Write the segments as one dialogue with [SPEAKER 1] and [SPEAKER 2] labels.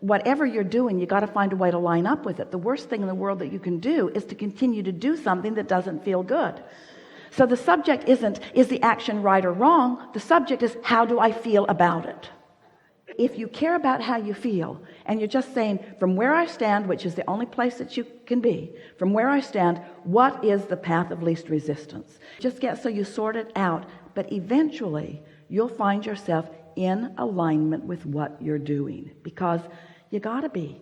[SPEAKER 1] whatever you're doing, you got to find a way to line up with it. The worst thing in the world that you can do is to continue to do something that doesn't feel good. So the subject isn't, is the action right or wrong? The subject is, how do I feel about it? If you care about how you feel, and you're just saying, from where I stand, which is the only place that you can be, from where I stand, what is the path of least resistance? Just get so you sort it out, but eventually you'll find yourself in alignment with what you're doing, because you gotta be.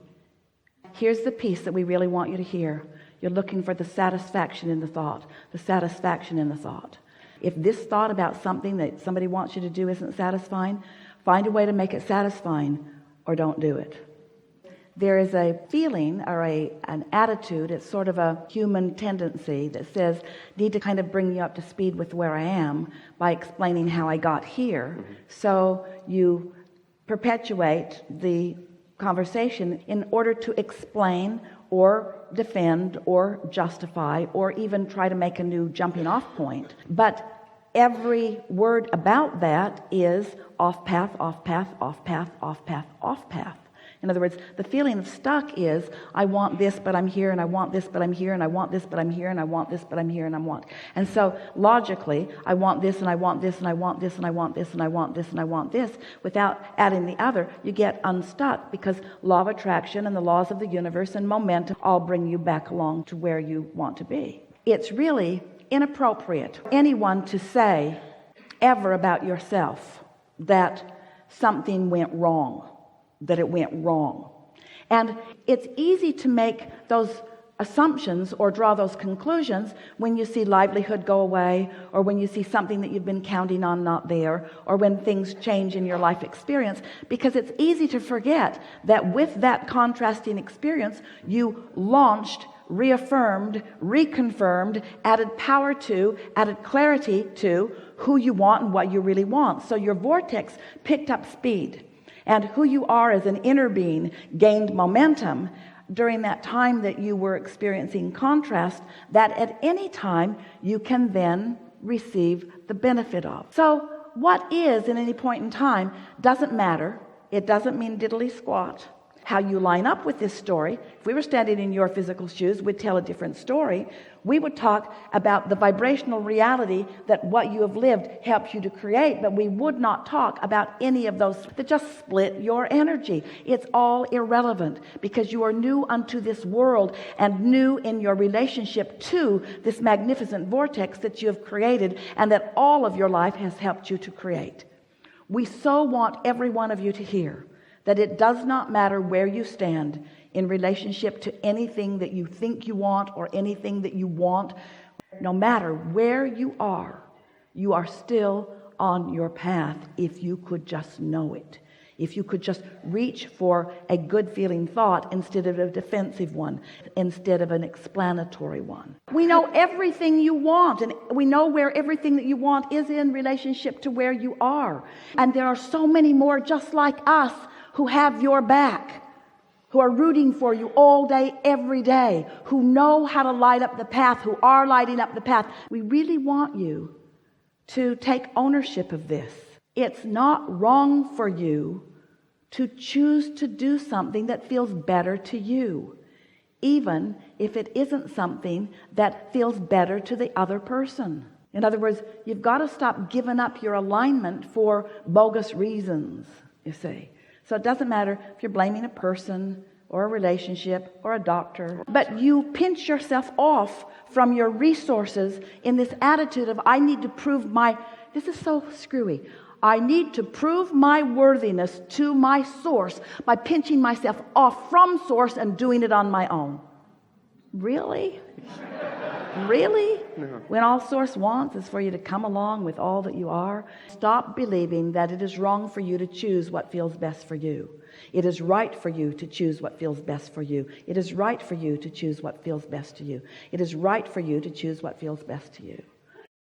[SPEAKER 1] Here's the piece that we really want you to hear. You're looking for the satisfaction in the thought, the satisfaction in the thought. If this thought about something that somebody wants you to do isn't satisfying, find a way to make it satisfying, or don't do it. There is a feeling or an attitude, it's sort of a human tendency that says, need to kind of bring you up to speed with where I am by explaining how I got here. So you perpetuate the conversation in order to explain or defend or justify or even try to make a new jumping off point. But every word about that is off path, off path, off path, off path, off path. In other words, the feeling of stuck is, I want this, but I'm here, and I want this, but I'm here, and I want this, but I'm here, and I want this, but I'm here, and I want. And so logically, I want this, and I want this, and I want this, and I want this, and I want this, and I want this, without adding the other, you get unstuck, because law of attraction and the laws of the universe and momentum all bring you back along to where you want to be. It's really inappropriate for anyone to say ever about yourself that something went wrong, that it went wrong. And it's easy to make those assumptions or draw those conclusions when you see livelihood go away, or when you see something that you've been counting on not there, or when things change in your life experience, because it's easy to forget that with that contrasting experience you launched, reaffirmed, reconfirmed, added power to, added clarity to who you want and what you really want. So your vortex picked up speed, and who you are as an inner being gained momentum during that time that you were experiencing contrast, that at any time you can then receive the benefit of. So what is in any point in time doesn't matter. It doesn't mean diddly squat. How you line up with this story, if we were standing in your physical shoes, we'd tell a different story. We would talk about the vibrational reality that what you have lived helps you to create, but we would not talk about any of those that just split your energy. It's all irrelevant, because you are new unto this world and new in your relationship to this magnificent vortex that you have created and that all of your life has helped you to create. We so want every one of you to hear that it does not matter where you stand in relationship to anything that you think you want or anything that you want. No matter where you are still on your path if you could just know it. If you could just reach for a good feeling thought instead of a defensive one, instead of an explanatory one. We know everything you want, and we know where everything that you want is in relationship to where you are. And there are so many more just like us who have your back, who are rooting for you all day, every day, who know how to light up the path, who are lighting up the path. We really want you to take ownership of this. It's not wrong for you to choose to do something that feels better to you, even if it isn't something that feels better to the other person. In other words, you've got to stop giving up your alignment for bogus reasons, you see. So it doesn't matter if you're blaming a person or a relationship or a doctor, but you pinch yourself off from your resources in this attitude of, I need to prove this is so screwy. I need to prove my worthiness to my source by pinching myself off from source and doing it on my own. Really? Really? No. When all source wants is for you to come along with all that you are. Stop believing that it is wrong for you to choose what feels best for you. It is right for you to choose what feels best for you. It is right for you to choose what feels best to you. It is right for you to choose what feels best to you.